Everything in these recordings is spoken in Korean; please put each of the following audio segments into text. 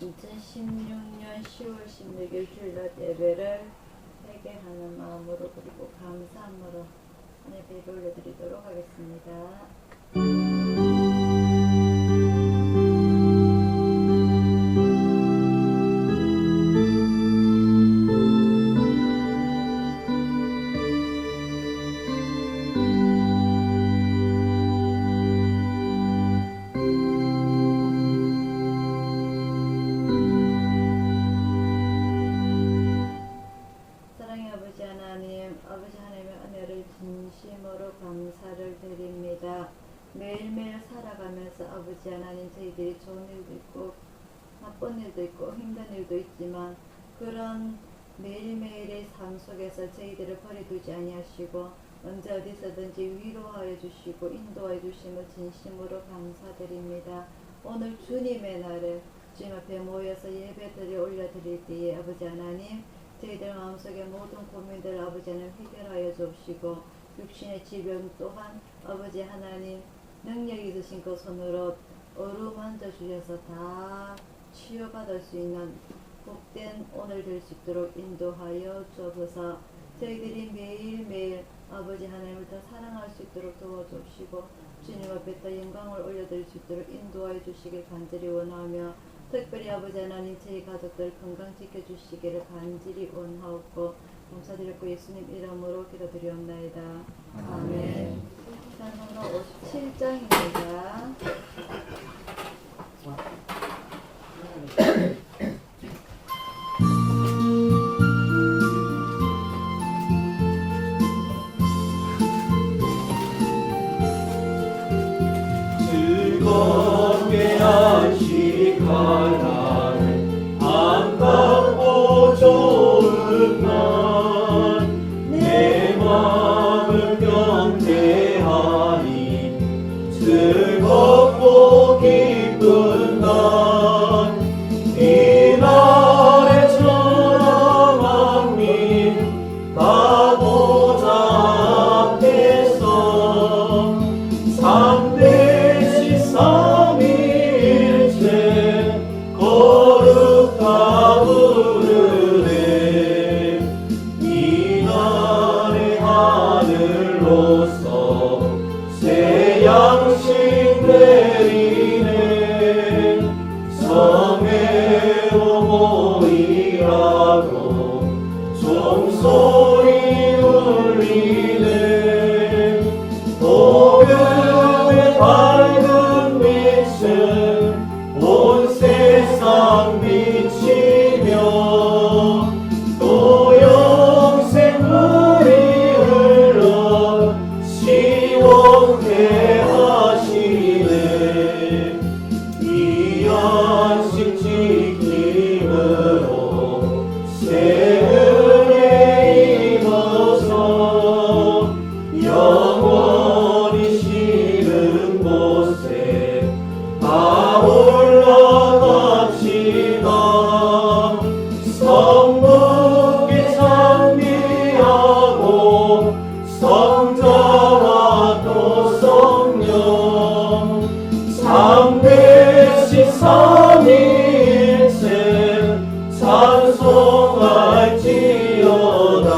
2016년 10월 16일 주일날 예배를 회개하는 마음으로 그리고 감사함으로 예배를 올려드리도록 하겠습니다. 아버지 하나님의 은혜를 진심으로 감사를 드립니다. 매일매일 살아가면서 아버지 하나님 저희들이 좋은 일도 있고 나쁜 일도 있고 힘든 일도 있지만 그런 매일매일의 삶 속에서 저희들을 버려두지 아니하시고 언제 어디서든지 위로하여 주시고 인도하여 주심을 진심으로 감사드립니다. 오늘 주님의 날에 주님 앞에 모여서 예배들을 올려드릴 때에 아버지 하나님 저희들 마음속에 모든 고민들을 아버지 하나님 해결하여 주시고 육신의 질병 또한 아버지 하나님 능력 있으신 그 손으로 어루만져 주셔서 다 치유받을 수 있는 복된 오늘 될 수 있도록 인도하여 주옵소서. 저희들이 매일매일 아버지 하나님을 더 사랑할 수 있도록 도와주시고 주님 앞에 더 영광을 올려드릴 수 있도록 인도하여 주시길 간절히 원하며 특별히 아버지 하나님 저희 가족들 건강 지켜주시기를 간절히 원하옵고 감사드렸고 예수님 이름으로 기도드리옵나이다. 아멘. 찬송가 57장입니다. 즐겁게 안식하라는 안받고 좋은 날 내 마음을 경배하니 즐겁고 기쁜 날 이 날에 천하 만민 다 보좌 앞에서 삼대시 삼위일체 거룩하 부르네 이 날의 하늘로서 새 양식 내리네 성회로 모이라고 종소리 울리네 복음의 밝은 빛은 온 세상 비치며 또 영생 물이 흘러 시원케 하시네 이 안식 지킴으로 새 은혜 입어서 영원히 쉬는 곳에 다 올라갑시다. 성부께 찬미하고 성자와 또 성령 삼대시 삼위일체 찬송할지어다.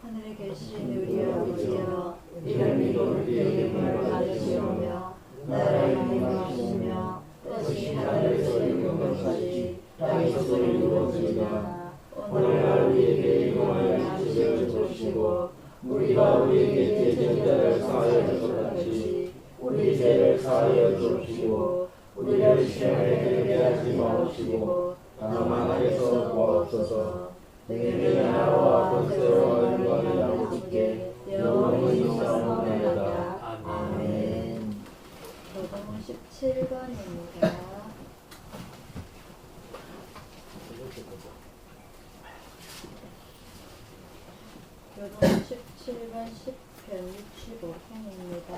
하늘에 계신 우리 아버지여 이름이 이름을 받으시오며 나라의 이루어지며 뜻이 하늘에서 이룬 것이 땅에서 이루어지나 오늘날 우리에게 일용할 양식을 주시고 우리가 우리에게 죄진 자를 사하여 줄 것 같이 우리 죄를 사하여 주시고 우리를 시험에 들게 하지 마옵시고 다만 악에서 구하옵소서. 내게 나라와 권세와 영광이 아버지께 영원히 있사옵나이다. 아멘. 교동은 17번입니다. 교동은 17번 10편 65편입니다.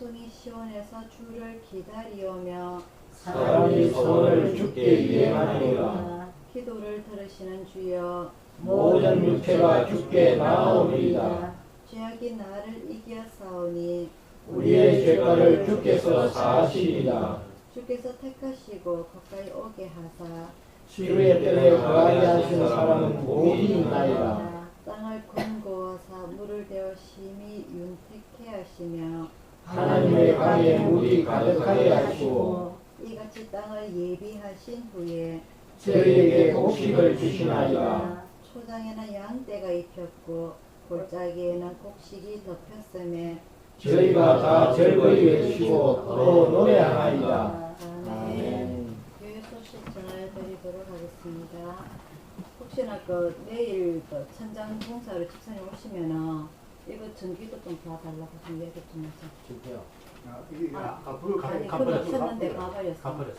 백성이 시온에서 주를 기다리오며 사람이 소원을 주께 이행하리라. 기도를 들으시는 주여 모든 육체가 주께 나아오리이다. 죄악이 나를 이기었사오니 우리의 죄가를 주께서 사하시리이다. 주께서 택하시고 가까이 오게 하사 주의 뜰에 거하게 하신 사람은 복이 있나이다. 땅을 권고하사 물을 대어 심히 윤택케 하시며 하나님의 강에 물이 가득하게 하시고 이같이 땅을 예비하신 후에 저희에게 곡식을 주시나이다. 초장에는 양떼가 입혔고 골짜기에는 곡식이 덮였음에 저희가 다 즐거이 외치고 또 노래하나이다. 아멘. 교회 소식 전해드리도록 하겠습니다. 혹시나 내일 천장 공사로 집사님 오시면은 이거 전기도 좀 봐달라고 좀 얘기 좀 하세요. 진짜요? 이게 앞으로 아니 그거 쳤는데 가버렸어. 가버렸어.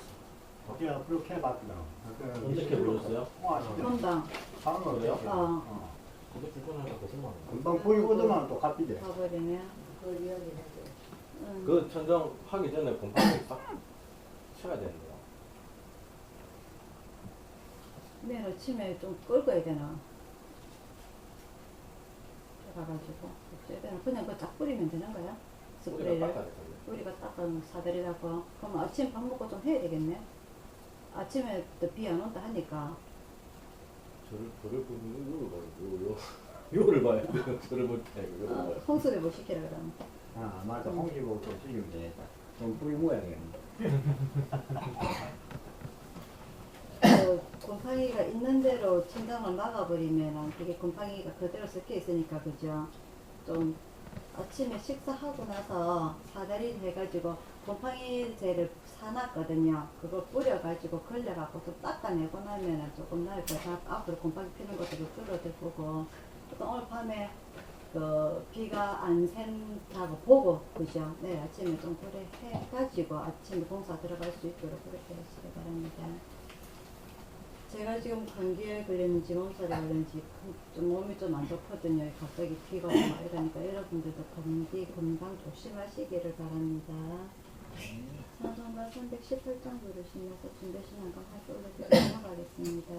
어떻게 앞으로 캐봤구나. 언제 캐버렸어요? 금방. 그래요? 어. 그거 줄거나 무슨 말이야? 금방 보이고도만 또 값이돼. 가버리네. 응. 그 천정 하기 전에 곰팡이 싹 쳐야 되는데요. 맨 아침에 좀 긁어야 되나? 가가지고 어째야 되나? 그냥 그거 쫙 뿌리면 되는 거야? 우리가 스프레이를 닦아야 될 텐데. 우리가 닦은 사다리라고. 그럼 아침 밥 먹고 좀 해야 되겠네. 아침에 또 비 안 온다 하니까. 저를 보는 요를 봐야 돼요. 저를 볼 때 요를 봐야 돼. 홍수를 못 시키라 그러면. 아, 맞아. 홍시고 좀 찍으면 되겠다. 좀 뿌리 모양이겠네. 곰팡이가 있는 대로 천장을 막아버리면 이게 곰팡이가 그대로 섞여 있으니까 그죠? 좀 아침에 식사하고 나서 사다리를 해가지고 곰팡이제를 사놨거든요. 그걸 뿌려가지고 걸려갖고 좀 닦아내고 나면 조금 나을 거예요. 앞으로 곰팡이 피는 것들을 줄어들 거고 또 오늘 밤에 비가 안 샌다고 보고 그죠? 내일 아침에 좀 그래 해가지고 아침에 공사 들어갈 수 있도록 그렇게 하시기 바랍니다. 제가 지금 감기에 걸렸는지 몸살에 걸렸는지 좀 몸이 좀 안 좋거든요. 갑자기 비가 오고 막 이러니까 여러분들도 감기 건강 조심하시기를 바랍니다. 찬송가 318장 부르시면서 준비신앙과 함께 올려드리도록 하겠습니다.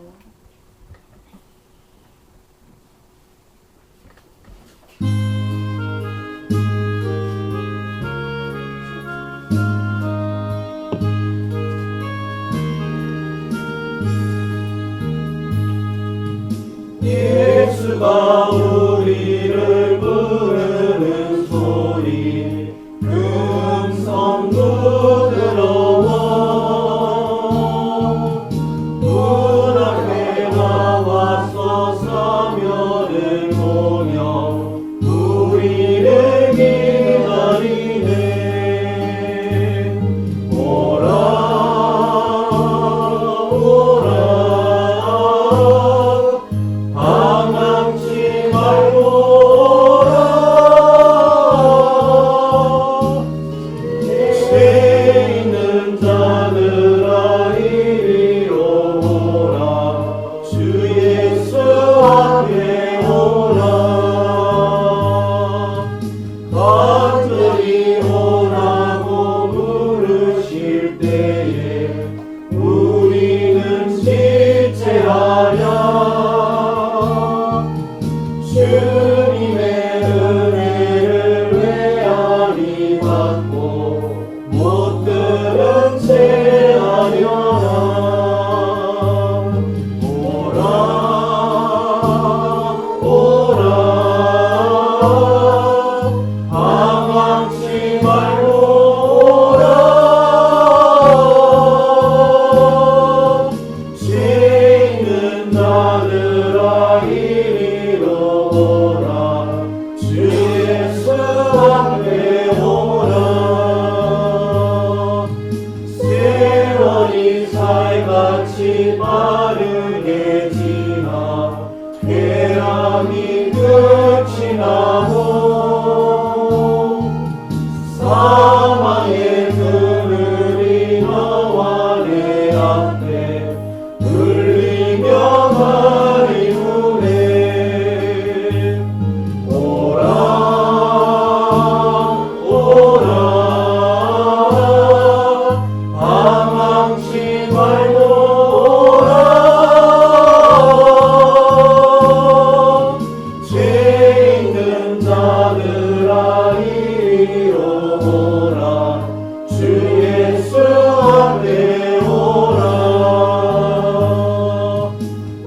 예수가 우리를 부르는 소리 금성 부드러워 문 앞에 나와서 사면을 보며 우리를 기다리네. 오라 오라 방황치 말고 오라. 죄 있는 자들아 이리로 오라. 주 예수 앞에 오라. 간절히 오라고 부르실 때에 우리는 지체하랴. 주님의 은혜를 외아리 받고 못 들은 채 하려나. 오라 오라 방황치 말고 오라. 죄 있는 자들아 이리로 오라. 주 예수 앞에 오라. 세월이 살같이 빠르게 지나 해람이 끝이 나고 사망의 그늘이 너와 내 앞에 울리며 가리우네. 오라 오라 주 예수 앞에 오라.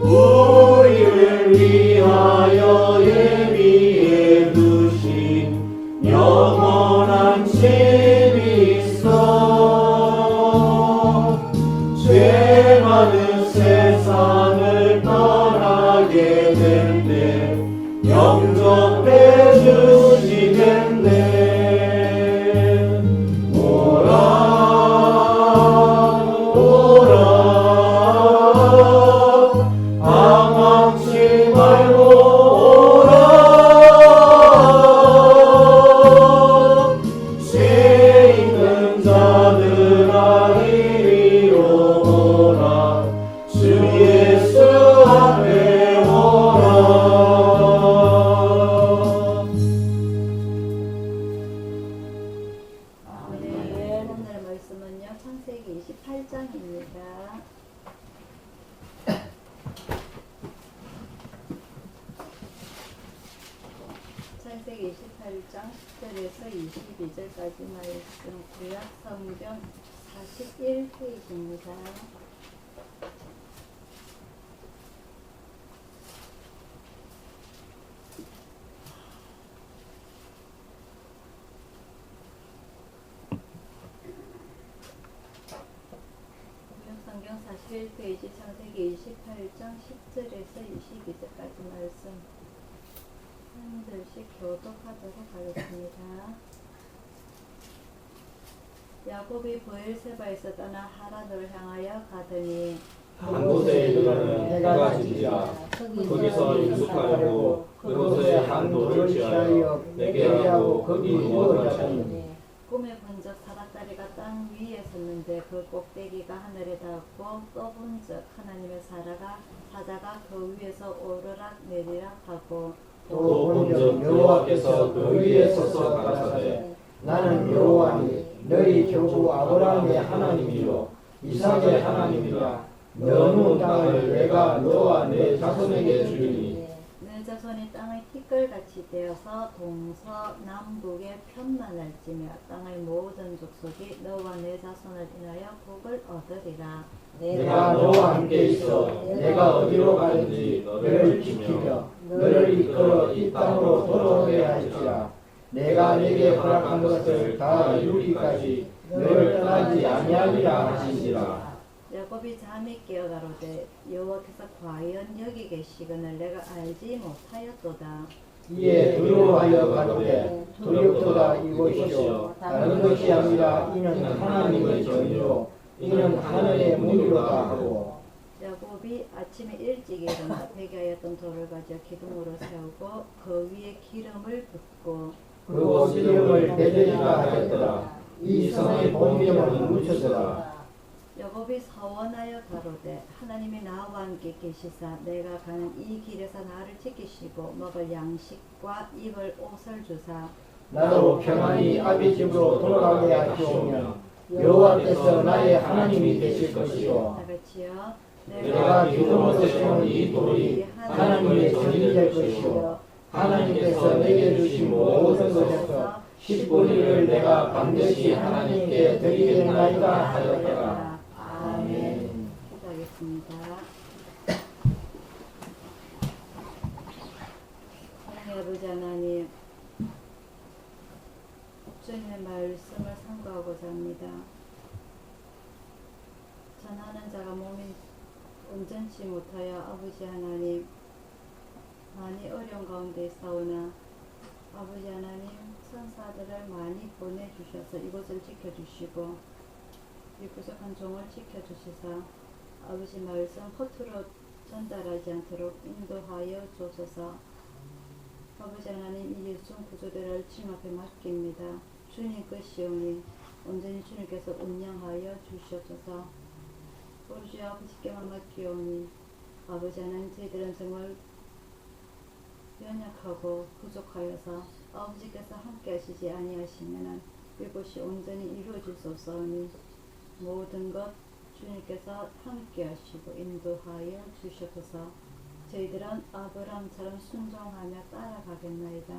우리를 위하여 예비해 두신 영원한 집이 있어. 죄 많은 세상을 떠나게 될 때 영접해 주시겠네. 오라 오라 방황치 말고 오라. 죄 있는 자들아 이리로 오라. 주 예수 앞에 오라. 네, 오늘 말씀은요 창세기 28장입니다. 창세기 28장 10절에서 22절까지 말씀 구약 성경 41페이지입니다. 성경 41페이지 창세기 28장 10절에서 22절까지 말씀 한 절씩 교독하도록 하겠습니다. 야곱이 브엘세바에서 떠나 하란으로 향하여 가더니 한 곳에 이르러는 해가 지자 거기서 유숙하려고 그곳에 한 돌을 지하여 내게 하고 거기 누워 자니 꿈에 본적 사닥다리가 땅 위에 섰는데 그 꼭대기가 하늘에 닿았고 또 본적 하나님의 사자가 그 위에서 오르락 내리락 하고 또 본적 여호와께서 그 위에 서서 가라사대 나는 여호와니 너희 조부 아브라함의 하나님이요 이삭의 하나님이라. 너는 땅을 내가 너와 내 자손에게 주리니 내 자손이 땅의 티끌같이 되어서 동서남북에 편만할지며 땅의 모든 족속이 너와 내 자손을 인하여 복을 얻으리라. 내가 너와 함께 있어 내가 어디로 가든지 너를 지키며 너를 이끌어 이 땅으로 돌아오게 할지라. 내가 네게 허락한 것을 다 이루기까지 너를 떠나지 아니하리라 하시니라. 야곱이 잠이 깨어 가로되 여호와께서 과연 여기 계시거늘 내가 알지 못하였도다. 이에 두려워하여 가로되 두렵도다 이것이요 다른 것이 아니라 이는 하나님의 전이요 이는 하늘의 문이로다 하고. 야곱이 아침에 일찍 일어나 배기하였던 돌을 가져 기둥으로 세우고 그 위에 기름을 붓고 그리고 기름을 베들이라 하였더라. 이 성의 본명은 묻혔더라. 야곱이 서원하여 가로되 하나님이 나와 함께 계시사 내가 가는 이 길에서 나를 지키시고 먹을 양식과 입을 옷을 주사 나로 평안히 아비 집으로 돌아가게 하시오며 여호와께서 나의 하나님이 되실 것이요 다같이요 내가 기둥으로 세운 이 돌이 하나님의 전이 될 것이요 하나님께서 내게 주신 모든 것에서 10분의 1을 내가 반드시 하나님께 드리겠나이다 하였더라. 아멘. 기도하겠습니다. 사랑의 아버지 하나님, 주님의 말씀을 상고하고자 합니다. 전하는 자가 몸이 온전치 못하여 아버지 하나님 많이 어려운 가운데 있사오나 아버지 하나님 천사들을 많이 보내주셔서 이곳을 지켜주시고 이 부족한 종을 지켜주시사 아버지 말씀 허투루 전달하지 않도록 인도하여 주소서. 아버지 하나님 이 예수 구조대를 주님 앞에 맡깁니다. 주님 것이오니 온전히 주님께서 운영하여 주시옵소서. 오로지 아버지께만 맡기오니 아버지 하나님 저희들은 정말 연약하고 부족하여서 아버지께서 함께 하시지 아니하시면 이곳이 온전히 이루어질 수 없사오니 모든 것 주님께서 함께 하시고 인도하여 주시옵소서. 저희들은 아브라함처럼 순종하며 따라가겠나이다.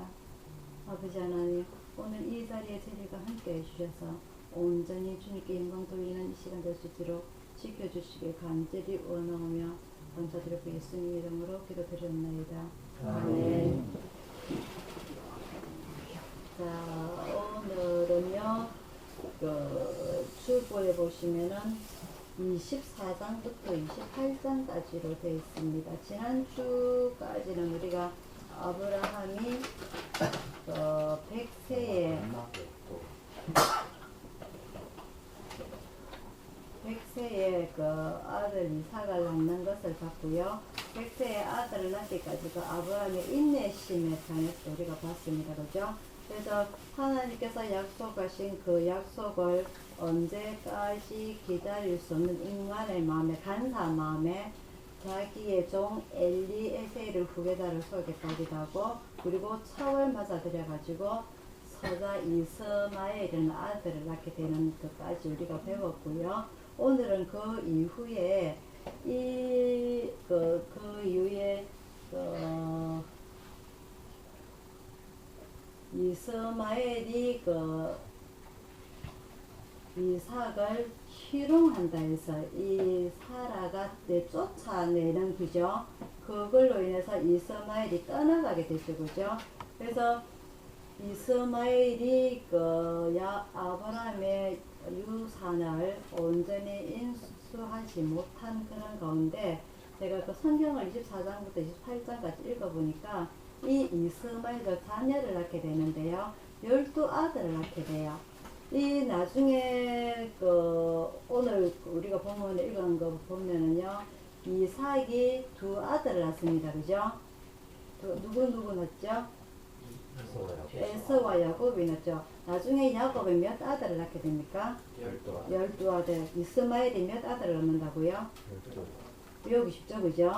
아버지 하나님 오늘 이 자리에 저희가 함께 해주셔서 온전히 주님께 영광 돌리는 이 시간 될 수 있도록 지켜주시길 간절히 원하오며 감사드리고 예수님 이름으로 기도드렸나이다. 아멘. 자, 오늘은요, 출보에 보시면은 24장부터 28장까지로 되어 있습니다. 지난주까지는 우리가 아브라함이 100세에 그 아들 이삭을 낳는 것을 봤고요. 100세에 아들을 낳기까지 그 아브라함의 인내심에 관해서 우리가 봤습니다. 그죠? 그래서 하나님께서 약속하신 그 약속을 언제까지 기다릴 수 없는 인간의 마음에, 간사한 마음에 자기의 종 엘리에셀을 후계자를 소개까지도 하고, 그리고 척을 맞아들여가지고 서자 이스마엘이라는 아들을 낳게 되는 것까지 우리가 배웠고요. 오늘은 그 이후에 이스마엘이 이삭을 희롱한다 해서 이 사라가 쫓아내는, 그죠? 그걸로 인해서 이스마엘이 떠나가게 되죠, 그죠? 그래서 이스마엘이 아브라함의 유산을 온전히 인수하지 못한 그런 가운데, 제가 그 성경을 24장부터 28장까지 읽어보니까 이 이스마엘도 자녀를 낳게 되는데요. 12아들을 낳게 돼요. 이 나중에 오늘 우리가 본문에 읽은 거 보면은요, 이삭이 2아들을 낳습니다. 그죠? 누구 낳죠? 에서와 야곱이 낳죠. 나중에 야곱이 몇 아들을 낳게 됩니까? 12아들. 이스마엘이 몇 아들을 낳는다고요? 12. 쉽죠, 그죠?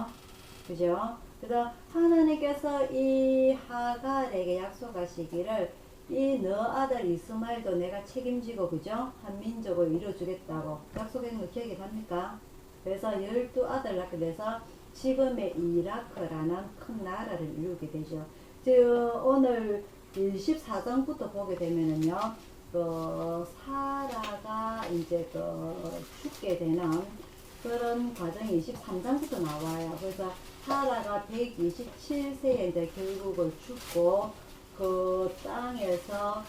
그죠? 그래서 하나님께서 이 하갈에게 약속하시기를 이 너 아들 이스마엘도 내가 책임지고, 그죠? 한 민족을 이루어주겠다고 약속한 거 기억이 납니까? 그래서 12아들 낳게 돼서 지금의 이라크라는 큰 나라를 이루게 되죠. 오늘 24장부터 보게 되면은요, 사라가 이제 죽게 되는 그런 과정이 23장부터 나와요. 그래서 사라가 127세에 이제 결국을 죽고 그 땅에서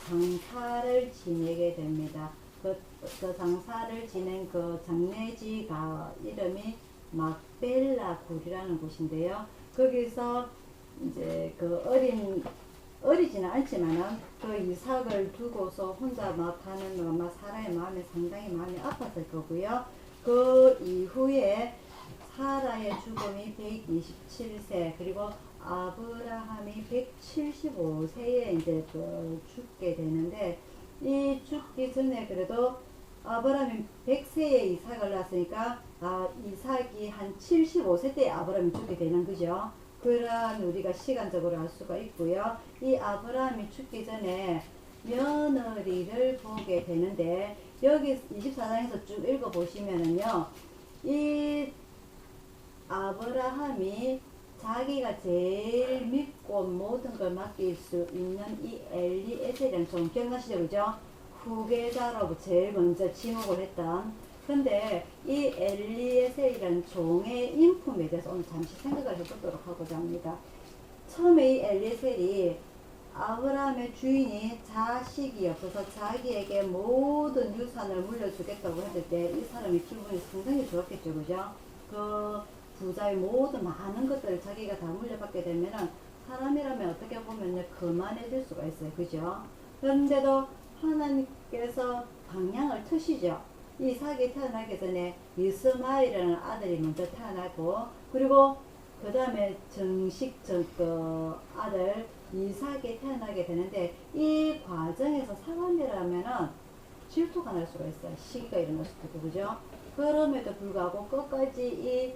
장사를 지내게 됩니다. 그 장사를 지낸 그 장례지가 이름이 막벨라 굴이라는 곳인데요. 거기서 이제 어리지는 않지만은 그 이삭을 두고서 혼자 막 가는 사라의 마음이 상당히 마음이 아팠을 거고요. 그 이후에 사라의 죽음이 127세, 그리고 아브라함이 175세에 이제 죽게 되는데, 이 죽기 전에 그래도 아브라함이 100세에 이삭을 낳았으니까 이삭이 한 75세 때 아브라함이 죽게 되는 거죠. 그러한 우리가 시간적으로 알 수가 있고요. 이 아브라함이 죽기 전에 며느리를 보게 되는데, 여기 24장에서 쭉 읽어보시면은요, 이 아브라함이 자기가 제일 믿고 모든 걸 맡길 수 있는 이 엘리에셀이라는 종, 기억나시죠? 그죠? 후계자로 제일 먼저 지목을 했던. 근데 이 엘리에셀이라는 종의 인품에 대해서 오늘 잠시 생각을 해보도록 하고자 합니다. 처음에 이 엘리에셀이 아브라함의 주인이 자식이 없어서 자기에게 모든 유산을 물려주겠다고 했을 때 이 사람이 기분이 상당히 좋았겠죠, 그죠? 그 부자의 모든 많은 것들을 자기가 다 물려받게 되면은 사람이라면 어떻게 보면 거만해질 수가 있어요, 그죠? 그런데도 하나님께서 방향을 트시죠. 이삭이 태어나기 전에 이스마엘이라는 아들이 먼저 태어나고, 그리고 그 다음에 아들 이삭이 태어나게 되는데, 이 과정에서 사람이라면은 질투가 날 수가 있어요. 시기가 일어날 수도 있고, 그죠? 그럼에도 불구하고 끝까지 이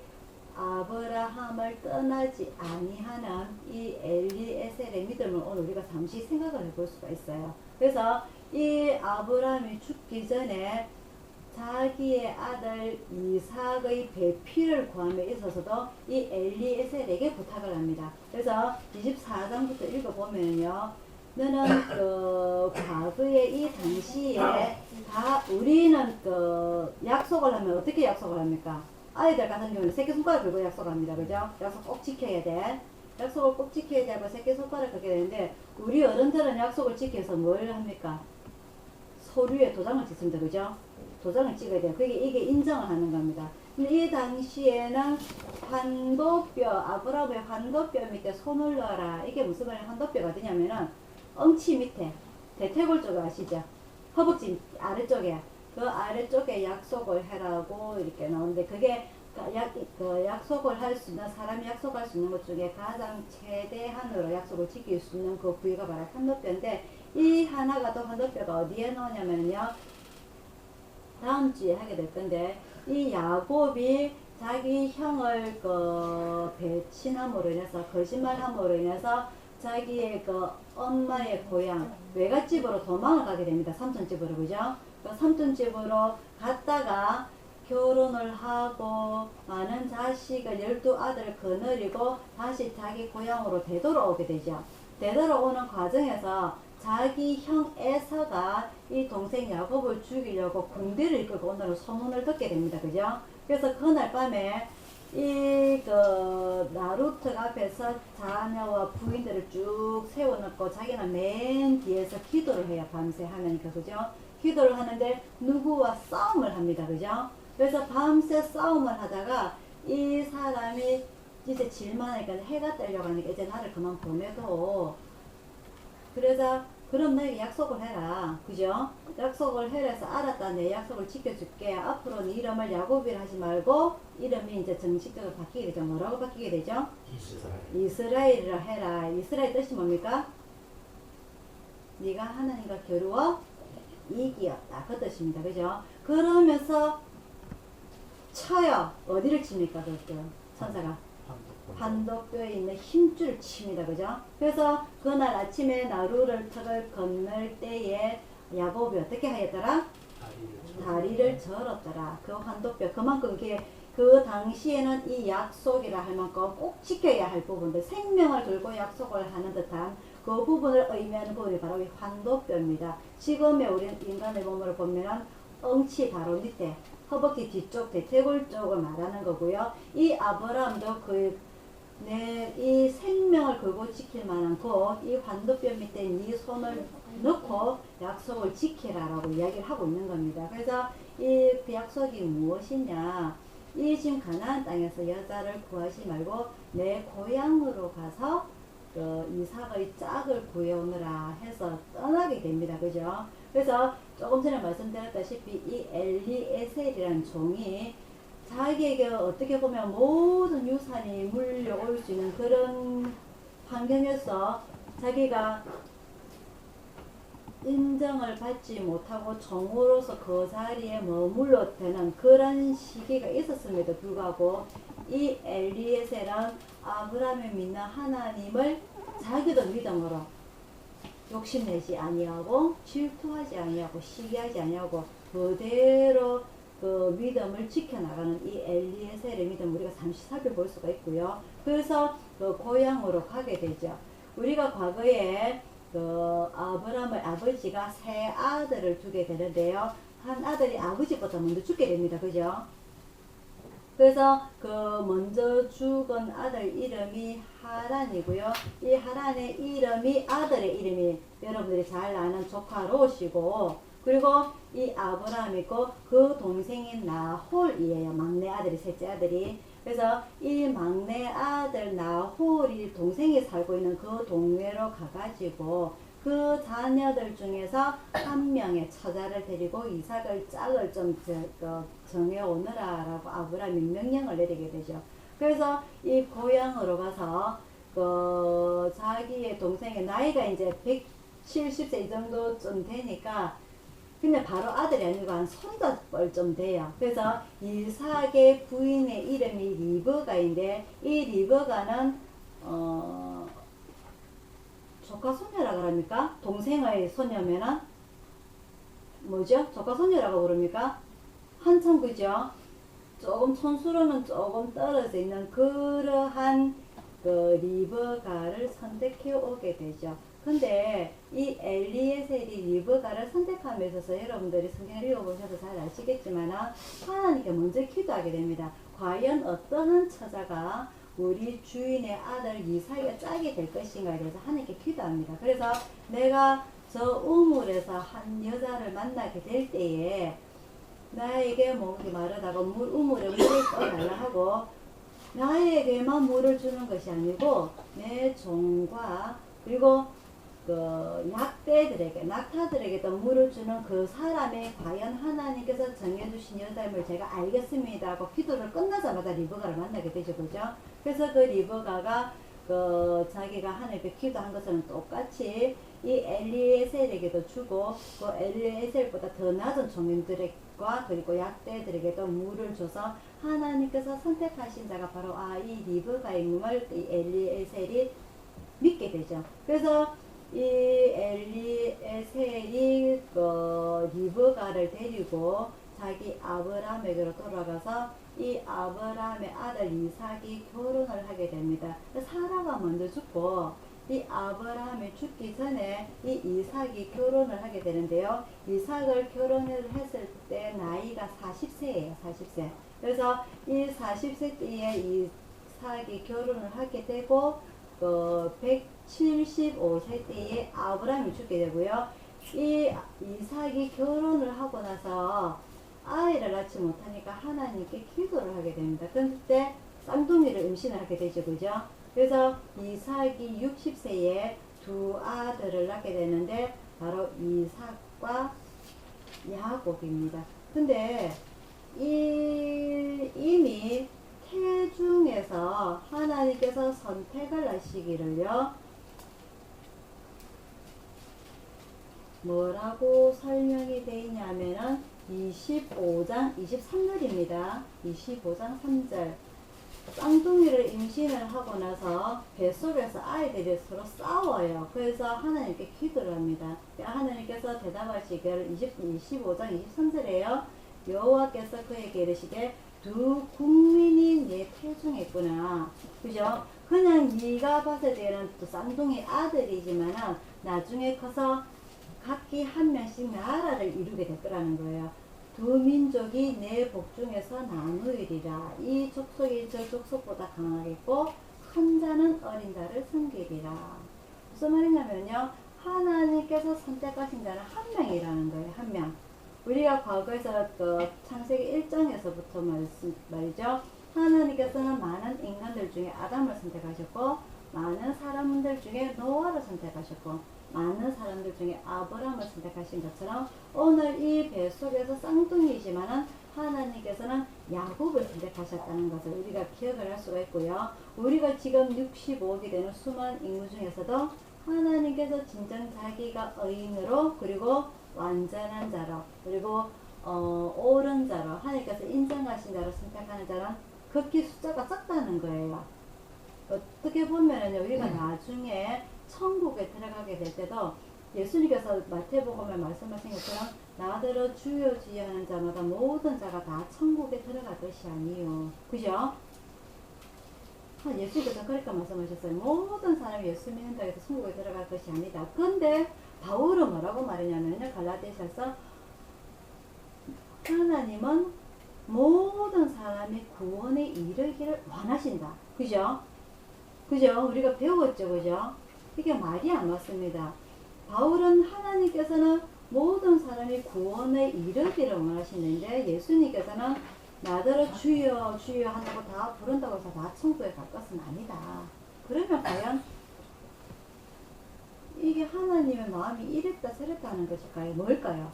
아브라함을 떠나지 아니하는 이 엘리에셀의 믿음을 오늘 우리가 잠시 생각을 해볼 수가 있어요. 그래서 이 아브라함이 죽기 전에 자기의 아들 이삭의 배필을 구함에 있어서도 이 엘리에셀에게 부탁을 합니다. 그래서 24장부터 읽어보면요, 너는 그 과거에 이 당시에 다 우리는 그 약속을 하면 어떻게 약속을 합니까? 아이들 같은 경우는 새끼손가락 들고 약속을 합니다. 그죠? 약속 꼭 지켜야 돼. 약속을 꼭 지켜야 되고 새끼손가락 그렇게 되는데 우리 어른들은 약속을 지켜서 뭘 합니까? 서류에 도장을 찍습니다. 그죠? 도장을 찍어야 돼요. 이게 인정을 하는 겁니다. 근데 이 당시에는 환도뼈, 아브라함의 환도뼈 밑에 손을 넣어라. 이게 무슨 말이야? 환도뼈가 어디냐면은 엉치 밑에, 대퇴골 쪽에 아시죠? 허벅지 아래쪽에, 그 아래쪽에 약속을 해라고 이렇게 나오는데 그게 그 약속을 할 수 있는, 사람이 약속할 수 있는 것 중에 가장 최대한으로 약속을 지킬 수 있는 그 부위가 바로 환도뼈인데 이 하나가 또 환도뼈가 어디에 나오냐면요. 다음 주에 하게 될 건데 이 야곱이 자기 형을 그 배신함으로 인해서 거짓말함으로 인해서 자기의 그 엄마의 고향 외갓집으로 도망을 가게 됩니다. 삼촌집으로 그죠? 그 삼촌집으로 갔다가 결혼을 하고 많은 자식을 12아들을 거느리고 다시 자기 고향으로 되돌아오게 되죠. 되돌아오는 과정에서 자기 형 에서가 이 동생 야곱을 죽이려고 군대를 이끌고 온다는 소문을 듣게 됩니다. 그죠? 그래서 그날 밤에 이 그 나루터 앞에서 자녀와 부인들을 쭉 세워놓고 자기는 맨 뒤에서 기도를 해요. 밤새 하면니까 그죠? 기도를 하는데 누구와 싸움을 합니다. 그죠? 그래서 밤새 싸움을 하다가 이 사람이 이제 질만하니까 해가 떨려가니까 이제 나를 그만 보내도 그래서 그럼 너에게 약속을 해라. 그죠? 약속을 해서 알았다. 내 약속을 지켜줄게. 앞으로 네 이름을 야곱이라 하지 말고 이름이 이제 정식적으로 바뀌게 되죠. 뭐라고 바뀌게 되죠? 이스라엘이라 해라. 이스라엘 뜻이 뭡니까? 네가 하나님과 겨루어 이기었다. 그 뜻입니다. 그죠? 그러면서 쳐요. 어디를 칩니까? 그것도 천사가 환도뼈에 있는 힘줄을 칩니다. 그죠? 그래서 그날 아침에 나루를 턱을 건널 때에 야곱이 어떻게 하였더라? 다리를 절었더라. 그 환도뼈 그만큼 그 당시에는 이 약속이라 할 만큼 꼭 지켜야 할 부분들 생명을 걸고 약속을 하는 듯한 그 부분을 의미하는 부분이 바로 이 환도뼈입니다. 지금의 우리 인간의 몸을 보면은 엉치 바로 밑에 허벅지 뒤쪽 대퇴골 쪽을 말하는 거고요. 이 아브라함도 이 생명을 걸고 지킬 만한 이 환도뼈 밑에 네 손을 넣고 약속을 지키라라고 이야기를 하고 있는 겁니다. 그래서 이 그 약속이 무엇이냐? 이 지금 가나안 땅에서 여자를 구하지 말고 내 고향으로 가서 그 이삭의 짝을 구해오느라 해서 떠나게 됩니다. 그죠? 그래서 조금 전에 말씀드렸다시피 이 엘리에셀이라는 종이 자기에게 어떻게 보면 모든 유산이 물려올 수 있는 그런 환경에서 자기가 인정을 받지 못하고 종으로서 그 자리에 머물러 되는 그런 시기가 있었음에도 불구하고 이 엘리에셀은 아브라함이 믿는 하나님을 자기도 믿음으로 욕심내지 아니하고 질투하지 아니하고 시기하지 아니하고 그대로 그 믿음을 지켜나가는 이 엘리에셀의 믿음 우리가 잠시 살펴볼 수가 있고요. 그래서 그 고향으로 가게 되죠. 우리가 과거에 그 아브라함의 아버지가 세 아들을 두게 되는데요. 한 아들이 아버지보다 먼저 죽게 됩니다. 그죠? 그래서 그 먼저 죽은 아들 이름이 하란이고요. 이 하란의 이름이 아들의 이름이 여러분들이 잘 아는 조카 롯이고 그리고 이 아브라함이고 그 동생인 나홀이에요. 막내 아들이 셋째 아들이. 그래서 이 막내 아들 나홀이 동생이 살고 있는 그 동네로 가가지고 그 자녀들 중에서 한 명의 처자를 데리고 이삭을 짝을 좀 정해오느라 라고 아브라함이 명령을 내리게 되죠. 그래서 이 고향으로 가서 그 자기의 동생의 나이가 이제 170세 이 정도쯤 되니까 근데 바로 아들이 아니고 한 손자뻘 좀 돼요. 그래서 이삭의 부인의 이름이 리브가인데 이 리브가는 조카 소녀라 그럽니까? 동생의 소녀면은 뭐죠? 조카 소녀라고 그럽니까? 한참 그죠? 조금 촌수로는 조금 떨어져 있는 그러한 그 리브가를 선택해 오게 되죠. 근데 이 엘리에셀이 리브가를 선택함에 있어서 여러분들이 성경을 읽어보셔서 잘 아시겠지만 하나님께 먼저 기도하게 됩니다. 과연 어떠한 처자가 우리 주인의 아들 이삭에게 짝이 될 것인가에 대해서 하나님께 기도합니다. 그래서 내가 저 우물에서 한 여자를 만나게 될 때에 나에게 목이 마르다고 우물에 물을 떠달라 하고 나에게만 물을 주는 것이 아니고 내 종과 그리고 그 약대들에게 낙타들에게도 물을 주는 그 사람의 과연 하나님께서 정해주신 여자임을 제가 알겠습니다 하고 기도를 끝나자마자 리브가를 만나게 되죠. 그죠? 그래서 그 리브가가 그 자기가 하나님께 기도한 것처럼 똑같이 이 엘리에셀에게도 주고 그 엘리에셀보다 더 낮은 종인들과 그리고 약대들에게도 물을 줘서 하나님께서 선택하신 자가 바로 이 리브가임을 이 엘리에셀이 믿게 되죠. 그래서 이 엘리에셀이 그 리브가를 데리고 자기 아브라함에게로 돌아가서 이 아브라함의 아들 이삭이 결혼을 하게 됩니다. 사라가 먼저 죽고 이 아브라함이 죽기 전에 이 이삭이 결혼을 하게 되는데요. 이삭을 결혼을 했을 때 나이가 40세예요. 40세. 그래서 이 40세 때에 이삭이 결혼을 하게 되고 175세 때에 아브라함이 죽게 되고요. 이 이삭이 결혼을 하고 나서 아이를 낳지 못하니까 하나님께 기도를 하게 됩니다. 그때 쌍둥이를 임신을 하게 되죠. 그죠? 그래서 이삭이 60세에 두 아들을 낳게 되는데 바로 이삭과 야곱입니다. 근데 이미 태중에서 하나님께서 선택을 하시기를요. 뭐라고 설명이 되어 있냐면은 25장 23절입니다. 25장 3절. 쌍둥이를 임신을 하고 나서 뱃속에서 아이들이 서로 싸워요. 그래서 하나님께 기도를 합니다. 하나님께서 대답하시기를 25장 23절에요. 여호와께서 그에게 이르시되 두 국민이 내 태중에 있구나. 그죠? 그냥 네가 봤을 때는 또 쌍둥이 아들이지만은 나중에 커서 각기 한 명씩 나라를 이루게 될 거라는 거예요. 두 민족이 내 복중에서 나누리라. 이 족속이 저 족속보다 강하겠고 큰 자는 어린 자를 섬기리라. 무슨 말이냐면요. 하나님께서 선택하신 자는 한 명이라는 거예요. 한 명. 우리가 과거에서 그 창세기 1장에서부터 말이죠. 하나님께서는 많은 인간들 중에 아담을 선택하셨고 많은 사람들 중에 노아를 선택하셨고 많은 사람들 중에 아브라함을 선택하신 것처럼 오늘 이 뱃속에서 쌍둥이이지만은 하나님께서는 야곱을 선택하셨다는 것을 우리가 기억을 할 수가 있고요. 우리가 지금 65억이 되는 수많은 인구 중에서도 하나님께서 진정 자기가 의인으로 그리고 완전한 자로 그리고 옳은 자로 하나님께서 인정하신 자로 선택하는 자는 극히 숫자가 작다는 거예요. 어떻게 보면은 우리가 나중에 천국에 들어가게 될 때도 예수님께서 마태복음에 말씀하신 것처럼 나더러 주여 주여 하는 자마다 모든 자가 다 천국에 들어갈 것이 아니요. 그죠? 예수님께서 그렇게 말씀하셨어요. 모든 사람이 예수 믿는다고 해서 천국에 들어갈 것이 아니다. 근데 바울은 뭐라고 말했냐면요. 갈라디아서에서 하나님은 모든 사람이 구원에 이르기를 원하신다. 그죠? 그죠? 우리가 배웠죠. 그죠? 이게 말이 안 맞습니다. 바울은 하나님께서는 모든 사람이 구원에 이르기를 원하시는데 예수님께서는 나더러 주여 주여 한다고 다 부른다고 해서 다 천국에 갈 것은 아니다. 그러면 과연 이게 하나님의 마음이 이랬다 저랬다 하는 것일까요? 뭘까요?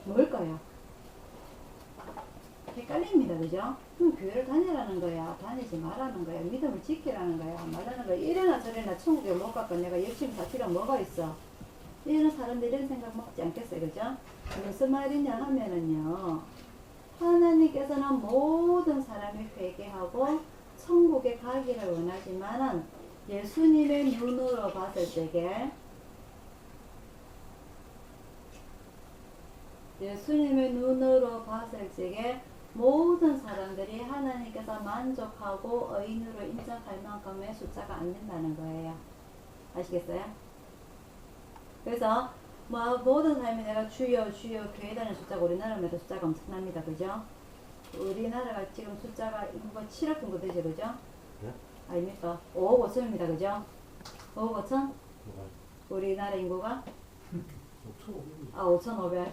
뭘까요? 헷갈립니다. 그죠? 그럼 교회를 다니라는 거야? 다니지 말라는 거야? 믿음을 지키라는 거야? 말라는 거야? 이래나 저래나 천국에 못 갔고 내가 열심히 살 필요가 뭐가 있어? 이런 사람들이 이런 생각 먹지 않겠어요. 그죠? 무슨 말이냐 하면은요. 하나님께서는 모든 사람이 회개하고 천국에 가기를 원하지만은 예수님의 눈으로 봤을 적에 예수님의 눈으로 봤을 적에 모든 사람들이 하나님께서 만족하고 의인으로 인정할 만큼의 숫자가 안 된다는 거예요. 아시겠어요? 그래서 뭐 모든 삶에 내가 주여 주여 교회 다니는 숫자가 우리나라만 해도 숫자가 엄청납니다. 그죠? 우리나라가 지금 숫자가 인구가 7억 정도 되죠. 그죠? 네? 아닙니까? 5억 5천입니다. 그죠? 5억 5천? 뭐가 우리나라 인구가? 5,500원. 5,500.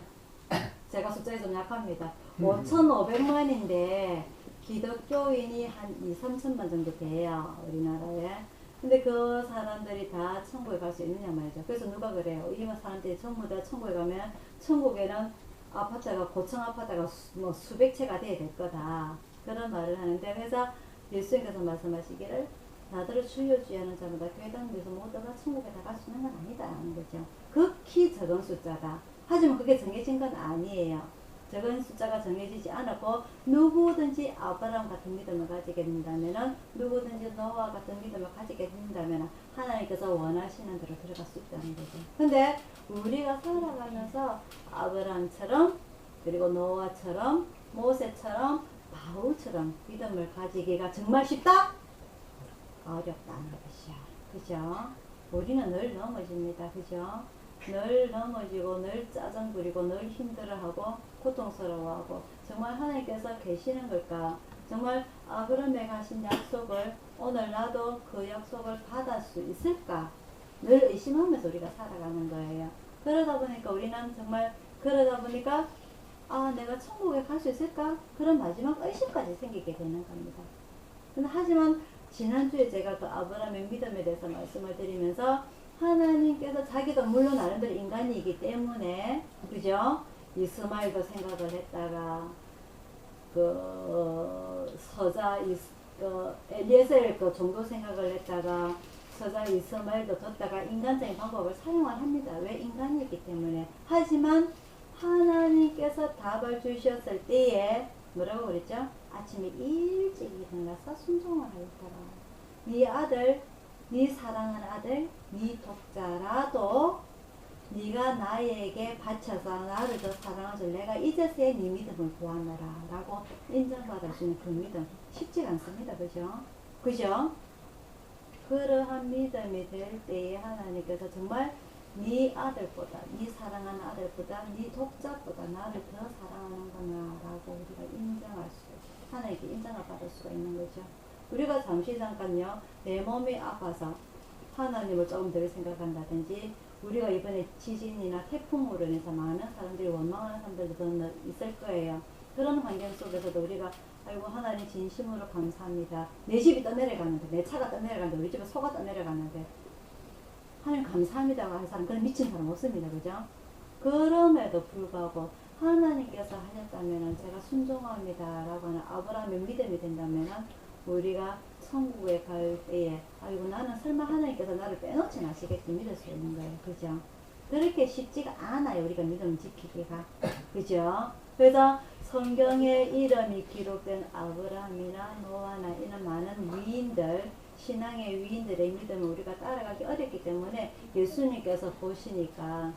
제가 숫자에 좀 약합니다. 5,500만인데 기독교인이 한 2, 3천만 정도 돼요. 우리나라에. 근데 그 사람들이 다 천국에 갈 수 있느냐 말이죠. 그래서 누가 그래요? 이 사람들이 전부 다 천국에 가면 천국에는 아파트가 고층 아파트가 뭐 수백 채가 돼야 될 거다. 그런 말을 하는데 그래서 예수님께서 말씀하시기를 나더러 주여 주여 하는 자마다 교회 다니면서 모두가 천국에 다 갈 수 있는 건 아니다 하는 거죠. 극히 적은 숫자다. 하지만 그게 정해진 건 아니에요. 적은 숫자가 정해지지 않았고 누구든지 아브라함 같은 믿음을 가지게 된다면은 누구든지 노아 같은 믿음을 가지게 된다면 하나님께서 원하시는 대로 들어갈 수 있다는 거죠. 근데 우리가 살아가면서 아브라함처럼 그리고 노아처럼 모세처럼 바울처럼 믿음을 가지기가 정말 쉽다? 어렵다는 것이야. 그죠? 우리는 늘 넘어집니다. 그죠? 늘 넘어지고 늘 짜증 부리고 늘 힘들어하고 고통스러워하고 정말 하나님께서 계시는 걸까? 정말 아브라함에 가신 약속을 오늘 나도 그 약속을 받을 수 있을까? 늘 의심하면서 우리가 살아가는 거예요. 그러다 보니까 우리는 정말 그러다 보니까 아 내가 천국에 갈 수 있을까? 그런 마지막 의심까지 생기게 되는 겁니다. 근데 하지만 지난주에 제가 그 아브라함의 믿음에 대해서 말씀을 드리면서 하나님께서 자기도 물론 나름대로 인간이기 때문에 그죠? 이스마엘도 생각을 했다가 그 서자 엘리에셀 그 정도 생각을 했다가 서자 이스마엘도 뒀다가 인간적인 방법을 사용을 합니다. 왜? 인간이기 때문에. 하지만 하나님께서 답을 주셨을 때에 뭐라고 그랬죠? 아침에 일찍 일어나서 순종을 하였더라. 네 아들 네 사랑하는 아들, 네 독자라도 네가 나에게 바쳐서 나를 더 사랑하줄 내가 이제서야 네 믿음을 구하노라 라고 인정받을 수 있는 그 믿음 쉽지가 않습니다. 그죠? 그죠? 그러한 믿음이 될 때에 하나님께서 정말 네 아들보다 네 사랑하는 아들보다 네 독자보다 나를 더 사랑하는구나 라고 우리가 인정할 수 하나님께 인정을 받을 수가 있는 거죠. 우리가 잠시 잠깐요 내 몸이 아파서 하나님을 조금 덜 생각한다든지 우리가 이번에 지진이나 태풍으로 인해서 많은 사람들이 원망하는 사람들도 있을 거예요. 그런 환경 속에서도 우리가 아이고 하나님 진심으로 감사합니다. 내 집이 떠내려가는데 내 차가 떠내려가는데 우리 집에 소가 떠내려가는데 하나님 감사합니다고 하는 사람 그런 미친 사람 없습니다. 그죠? 그럼에도 불구하고 하나님께서 하셨다면 제가 순종합니다 라고 하는 아브라함의 믿음이 된다면 우리가 천국에 갈 때에 아이고 나는 설마 하나님께서 나를 빼놓지 마시겠지 믿을 수 있는 거예요. 그죠? 그렇게 쉽지가 않아요. 우리가 믿음 지키기가. 그죠? 그래서 성경에 이름이 기록된 아브라함이나 노아나 이런 많은 위인들 신앙의 위인들의 믿음을 우리가 따라가기 어렵기 때문에 예수님께서 보시니까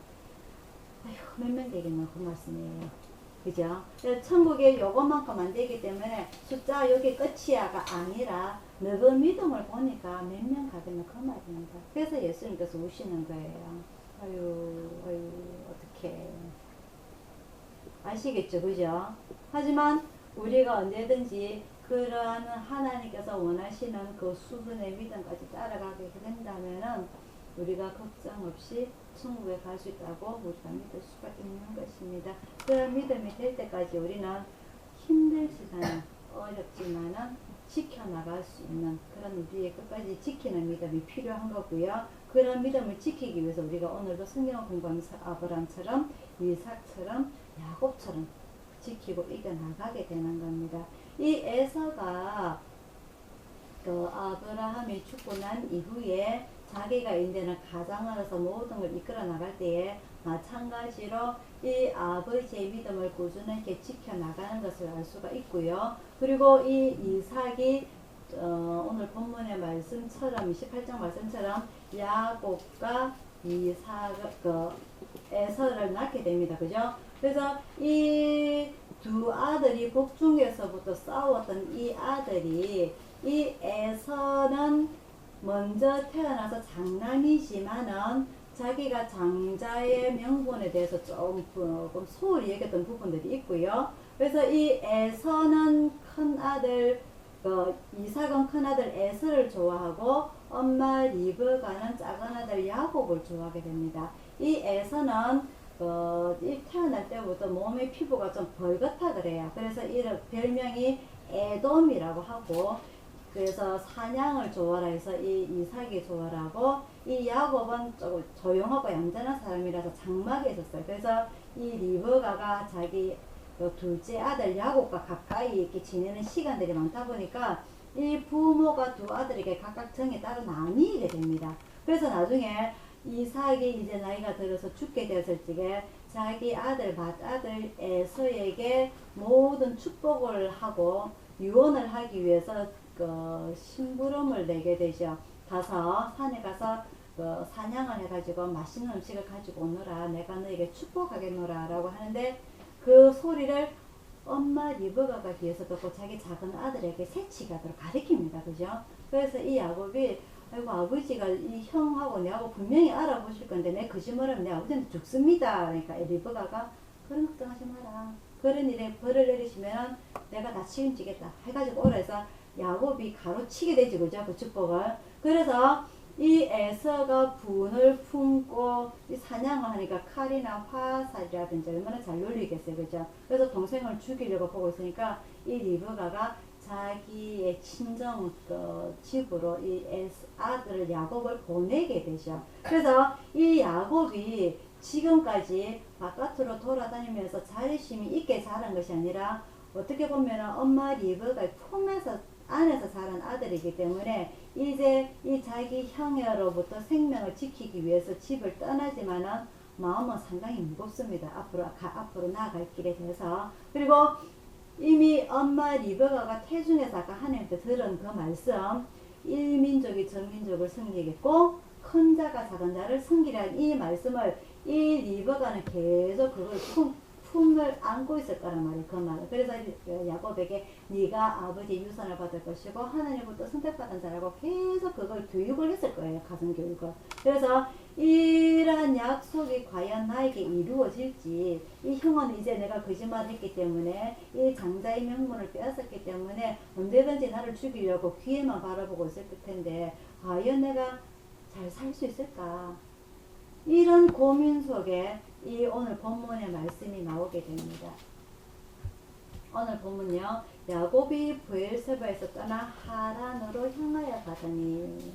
아이고 몇 명 되겠나 그 말씀이에요. 그죠? 천국에 요것만큼 안 되기 때문에 숫자 여기 끝이야가 아니라 너그 믿음을 보니까 몇 명 가겠나 그 말입니다. 그래서 예수님께서 우시는 거예요. 아유 어떡해. 아시겠죠? 그죠? 하지만 우리가 언제든지 그러한 하나님께서 원하시는 그 수준의 믿음까지 따라가게 된다면은 우리가 걱정 없이 천국에 갈 수 있다고 우리가 믿을 수가 있는 것입니다. 그런 믿음이 될 때까지 우리는 힘들지만 어렵지만은 지켜나갈 수 있는 그런 우리의 끝까지 지키는 믿음이 필요한 거고요. 그런 믿음을 지키기 위해서 우리가 오늘도 성경을 공부하면서 아브라함처럼 이삭처럼 야곱처럼 지키고 이겨나가게 되는 겁니다. 이 에서가 그 아브라함이 죽고 난 이후에 자기가 이제는 가장으로서 모든 걸 이끌어 나갈 때에 마찬가지로 이 아버지의 믿음을 꾸준하게 지켜나가는 것을 알 수가 있고요. 그리고 이 이삭이 오늘 본문의 말씀처럼 28장 말씀처럼 야곱과 이삭 에서를 낳게 됩니다. 그죠? 그래서 이 두 아들이 북중에서부터 싸웠던 이 아들이 이 에서는 먼저 태어나서 장남이지만은 자기가 장자의 명분에 대해서 조금 소홀히 얘기했던 부분들이 있고요. 그래서 이 에서는 큰 아들, 이삭은 큰 아들 에서를 좋아하고 엄마 리브가는 작은 아들 야곱을 좋아하게 됩니다. 이 에서는 이 태어날 때부터 몸의 피부가 좀 벌겋다 그래요. 그래서 이 별명이 에돔이라고 하고, 그래서 사냥을 좋아라 해서 이 이삭이 좋아라고, 이 야곱은 조금 조용하고 얌전한 사람이라서 장막에 있었어요. 그래서 이 리브가가 자기 둘째 아들 야곱과 가까이 이렇게 지내는 시간들이 많다 보니까 이 부모가 두 아들에게 각각 정에 따라 나뉘게 됩니다. 그래서 나중에 이삭이 이제 나이가 들어서 죽게 되었을 적에 자기 아들 맏아들 에서에게 모든 축복을 하고 유언을 하기 위해서 심부름을 내게 되죠. 가서 산에 가서 사냥을 해가지고 맛있는 음식을 가지고 오너라, 내가 너에게 축복하겠노라 라고 하는데, 그 소리를 엄마 리브가가 뒤에서 듣고 자기 작은 아들에게 새치가도록 가르칩니다. 그죠? 그래서 이 야곱이, 아이고 아버지가 이 형하고 내하고 분명히 알아보실 건데 내 거짓말하면 내 아버지한테 죽습니다. 그러니까 리브가가 그런 걱정하지 마라, 그런 일에 벌을 내리시면 내가 다 책임지겠다 해가지고 오라 해서 야곱이 가로치게 되지, 그죠? 그 축복을. 그래서 이 에서가 분을 품고 이 사냥을 하니까 칼이나 화살이라든지 얼마나 잘 놀리겠어요, 그죠? 그래서 동생을 죽이려고 보고 있으니까 이 리브가가 자기의 친정 집으로 이 아들 야곱을 보내게 되죠. 그래서 이 야곱이 지금까지 바깥으로 돌아다니면서 자립심이 있게 자란 것이 아니라 어떻게 보면 엄마 리브가의 품에서 안에서 자란 아들이기 때문에 이제 이 자기 형여로부터 생명을 지키기 위해서 집을 떠나지만은 마음은 상당히 무겁습니다. 앞으로 나아갈 길에 대해서. 그리고 이미 엄마 리브가가 태중에서 아까 하나님께 들은 그 말씀, 일민족이 전민족을 섬기겠고 큰 자가 작은 자를 섬기라는 이 말씀을 이 리브가는 계속 그걸 품을 안고 있을 거란 말이에요. 그 말을. 그래서 야곱에게 네가 아버지 유산을 받을 것이고 하나님부터 선택받은 자라고 계속 그걸 교육을 했을 거예요. 가정교육을. 그래서 이러한 약속이 과연 나에게 이루어질지, 이 형은 이제 내가 거짓말을 했기 때문에 이 장자의 명분을 빼앗았기 때문에 언제든지 나를 죽이려고 귀에만 바라보고 있을 텐데 과연 내가 잘 살 수 있을까? 이런 고민 속에 이 오늘 본문의 말씀이 나오게 됩니다. 오늘 본문요, 야곱이 브엘세바에서 떠나 하란으로 향하여 가더니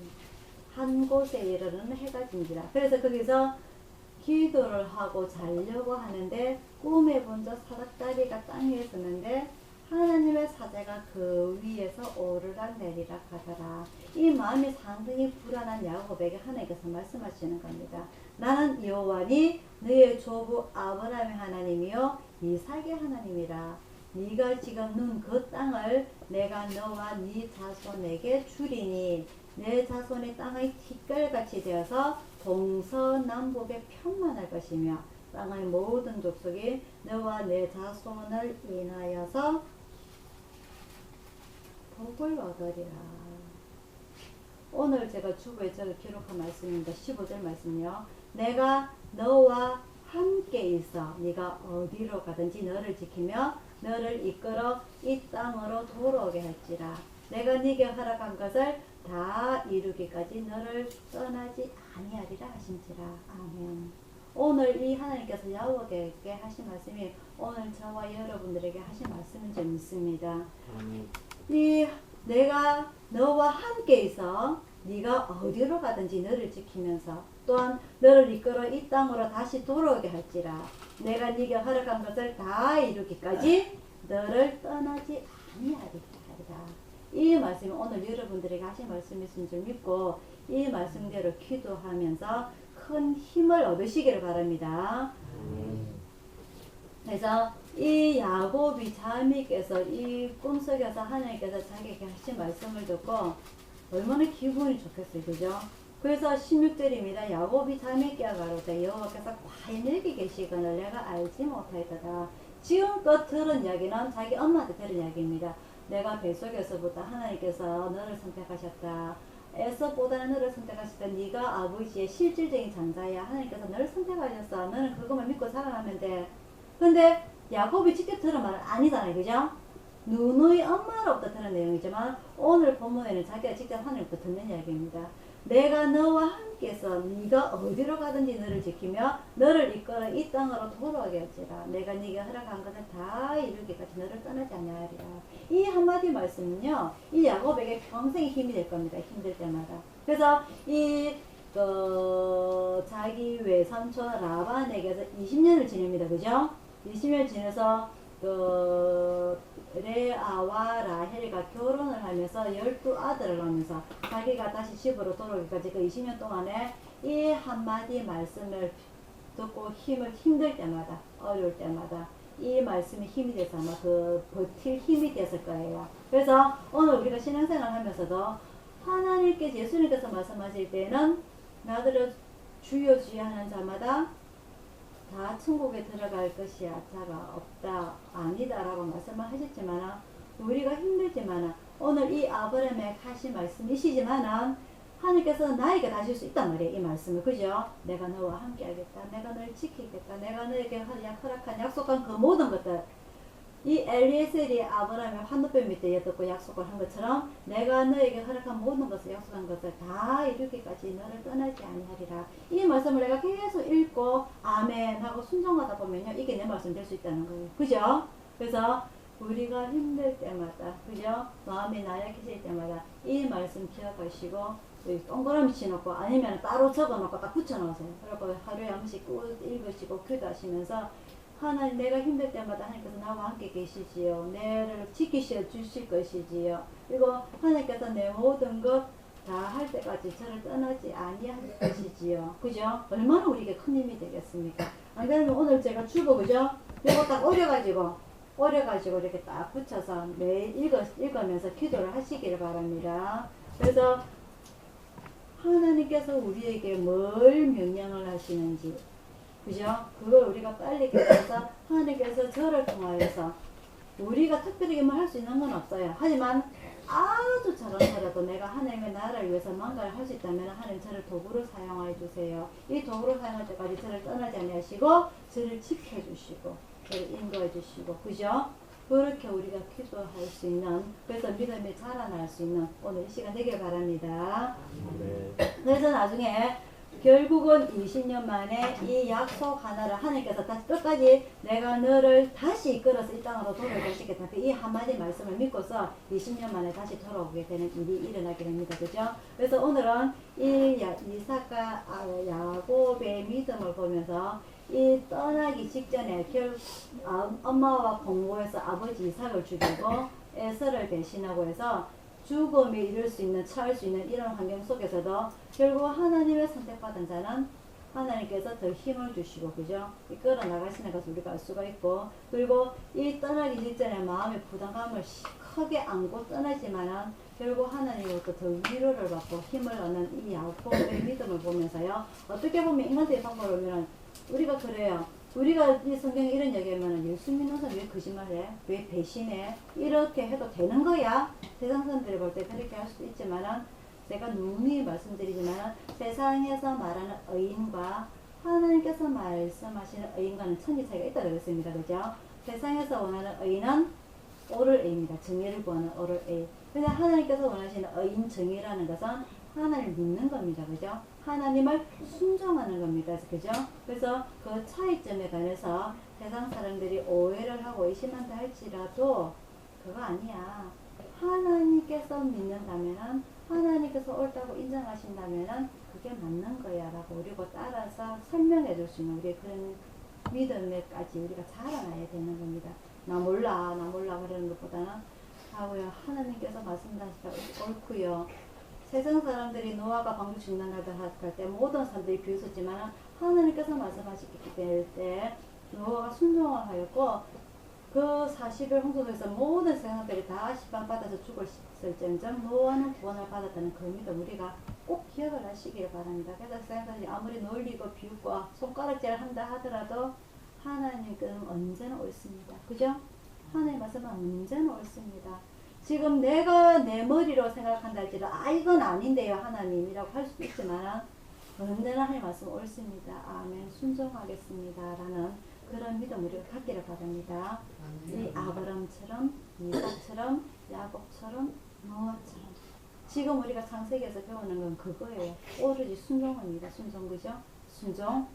한 곳에 이르는 해가 진지라. 그래서 거기서 기도를 하고 자려고 하는데 꿈에 본 저 사닥다리가 땅 위에 서는데 하나님의 사자가 그 위에서 오르락 내리락 하더라. 이 마음이 상당히 불안한 야곱에게 하나님께서 말씀하시는 겁니다. 나는 여호와니 너의 조부 아브라함의 하나님이요 이삭의 하나님이라. 네가 지금 눈 그 땅을 내가 너와 네 자손에게 주리니 내 자손의 땅의 티끌같이 되어서 동서남북에 평만할 것이며 땅의 모든 족속이 너와 내 자손을 인하여서 복을 얻으리라. 오늘 제가 주보에 기록한 말씀입니다. 15절 말씀이요. 내가 너와 함께 있어 네가 어디로 가든지 너를 지키며 너를 이끌어 이 땅으로 돌아오게 할지라. 내가 네게 허락한 것을 다 이루기까지 너를 떠나지 아니하리라 하신지라. 아멘. 오늘 이 하나님께서 야곱에게 하신 말씀이 오늘 저와 여러분들에게 하신 말씀인 줄 믿습니다. 이 내가 너와 함께 있어 네가 어디로 가든지 너를 지키면서 또한 너를 이끌어 이 땅으로 다시 돌아오게 할지라. 내가 네게 허락한 것을 다 이루기까지 너를 떠나지 아니하리라. 이 말씀이 오늘 여러분들에게 하신 말씀이신 줄 믿고 이 말씀대로 기도하면서 큰 힘을 얻으시기를 바랍니다. 그래서 이 야곱이 잠이 깨서 이 꿈속에서 하나님께서 자기에게 하신 말씀을 듣고 얼마나 기분이 좋겠어요. 그죠? 그래서 16절입니다. 야곱이 잠이 깨어가로되 여호와께서 과연 여기 계시거늘 내가 알지 못하였다. 지금껏 들은 이야기는 자기 엄마한테 들은 이야기입니다. 내가 뱃속에서부터 하나님께서 너를 선택하셨다. 에서보다는 너를 선택하실 때 네가 아버지의 실질적인 장자야. 하나님께서 너를 선택하셨어. 너는 그것만 믿고 살아가면 돼. 근데 야곱이 직접 들은 말은 아니잖아요. 그죠? 누누이 엄마로부터 들은 내용이지만 오늘 본문에는 자기가 직접 하나님부터 듣는 이야기입니다. 내가 너와 함께서 네가 어디로 가든지 너를 지키며 너를 이끌어 이 땅으로 돌아오게 할지라. 내가 네가 허락한 것을 다 이루기까지 너를 떠나지 아니하리라. 이 한마디 말씀은요, 이 야곱에게 평생의 힘이 될 겁니다. 힘들 때마다. 그래서 자기 외삼촌 라반에게서 20년을 지냅니다. 그죠? 20년 지내서 레아와 라헬과 결혼을 하면서 12아들을 낳으면서 자기가 다시 집으로 돌아오기까지 그 20년 동안에 이 한마디 말씀을 듣고 힘들 때마다, 어려울 때마다 이 말씀이 힘이 돼서 아마 버틸 힘이 됐을 거예요. 그래서 오늘 우리가 신앙생활 하면서도 하나님께서, 예수님께서 말씀하실 때는 나들을 주여 주여 하는 자마다 다 천국에 들어갈 것이야. 자가 없다. 아니다라고 말씀을 하셨지만 우리가 힘들지만 오늘 이 아브라함의 하신 말씀이시지만 하나님께서 나에게 다실 수 있단 말이에요. 이 말씀을. 그죠? 내가 너와 함께 하겠다. 내가 너를 지키겠다. 내가 너에게 허락한 약속한 그 모든 것들. 이 엘리에셀이 아브라함의 환우뼈 밑에 듣고 약속을 한 것처럼 내가 너에게 허락한 모든 것을 약속한 것을 다 이루기까지 너를 떠나지 아니하리라. 이 말씀을 내가 계속 읽고 아멘 하고 순종하다 보면요, 이게 내 말씀 될 수 있다는 거예요. 그죠? 그래서 우리가 힘들 때마다, 그죠? 마음이 나약해질 때마다 이 말씀 기억하시고 동그라미 치놓고 아니면 따로 적어놓고 딱 붙여놓으세요. 그리고 하루에 한 번씩 꼭 읽으시고 기도하시면서 하나님, 내가 힘들 때마다 하나님께서 나와 함께 계시지요. 내를 지키셔 주실 것이지요. 그리고 하나님께서 내 모든 것 다 할 때까지 저를 떠나지 아니할 것이지요. 그죠? 얼마나 우리에게 큰 힘이 되겠습니까? 안 그러면 오늘 제가 주보, 그죠? 이거 딱 오려가지고 이렇게 딱 붙여서 매일 읽으면서 기도를 하시기를 바랍니다. 그래서 하나님께서 우리에게 뭘 명령을 하시는지, 그죠? 그걸 우리가 빨리 깨달아서 하나님께서 저를 통하여서 우리가 특별하게 뭐 할 수 있는 건 없어요. 하지만 아주 작은거라도 내가 하나님의 나라를 위해서 뭔가를 할 수 있다면 하나님 저를 도구로 사용하여 주세요. 이 도구로 사용할 때까지 저를 떠나지 아니하시고 저를 지켜주시고 저를 인도해 주시고, 그죠? 그렇게 우리가 기도할 수 있는, 그래서 믿음이 자라날 수 있는 오늘 이 시간 되길 바랍니다. 네. 그래서 나중에 결국은 20년 만에 이 약속 하나를 하나님께서 다시 끝까지 내가 너를 다시 이끌어서 이 땅으로 돌아올 것이겠다. 이 한마디 말씀을 믿고서 20년 만에 다시 돌아오게 되는 일이 일어나게 됩니다. 그죠? 그래서 오늘은 이 이삭과 야곱의 믿음을 보면서 이 떠나기 직전에 엄마와 공고해서 아버지 이삭을 죽이고 에서를 대신하고 해서 죽음에 이를 수 있는, 처할 수 있는 이런 환경 속에서도 결국 하나님의 선택받은 자는 하나님께서 더 힘을 주시고, 그죠? 이끌어 나가시는 것을 우리가 알 수가 있고, 그리고 이 떠나기 직전에 마음의 부담감을 크게 안고 떠나지만은 결국 하나님으로부터 더 위로를 받고 힘을 얻는 이 야곱의 믿음을 보면서요, 어떻게 보면 인간적인 방법을 보면 우리가 그래요. 우리가 이 성경에 이런 얘기하면 예수 믿는 사람 왜 거짓말해? 왜 배신해? 이렇게 해도 되는 거야? 세상 사람들이 볼 때 그렇게 할 수도 있지만은 제가 누누이 말씀드리지만 세상에서 말하는 의인과 하나님께서 말씀하시는 의인과는 천지 차이가 있다고 그랬습니다. 그죠? 세상에서 원하는 의인은 옳을 의입니다. 정의를 구하는 옳을 의. 근데 하나님께서 원하시는 의인 정의라는 것은 하나님을 믿는 겁니다. 그죠? 하나님을 순종하는 겁니다. 그죠? 그래서 그 차이점에 관해서 세상 사람들이 오해를 하고 의심한다 할지라도 그거 아니야. 하나님께서 믿는다면은, 하나님께서 옳다고 인정하신다면은 그게 맞는 거야 라고 우리가 따라서 설명해 줄 수 있는 우리의 그런 믿음에까지 우리가 자라나야 되는 겁니다. 나 몰라 그러는 것보다는 하고요, 하나님께서 말씀하시니까 옳고요. 세상 사람들이 노아가 방주 죽는다고 할 때 모든 사람들이 비웃었지만 하나님께서 말씀하시기 때문에 노아가 순종을 하였고 그 40일 홍수 속에서 모든 세상들이 다 심판받아서 죽을지언정 노아는 구원을 받았다는 그 믿음 우리가 꼭 기억을 하시길 바랍니다. 그래서 세상 사람들이 아무리 놀리고 비웃고 손가락질 한다 하더라도 하나님께서는 언제나 옳습니다. 그죠? 하나님 말씀은 언제나 옳습니다. 지금 내가 내 머리로 생각한다 할지라도 이건 아닌데요 하나님이라고 할 수도 있지만 언제나 하나님 말씀 옳습니다. 아멘. 순종하겠습니다. 라는 그런 믿음 우리가 갖기를 바랍니다. 이 아브람처럼 이삭처럼 야곱처럼 노아처럼 지금 우리가 창세기에서 배우는 건 그거예요. 오로지 순종합니다. 순종 그죠? 순종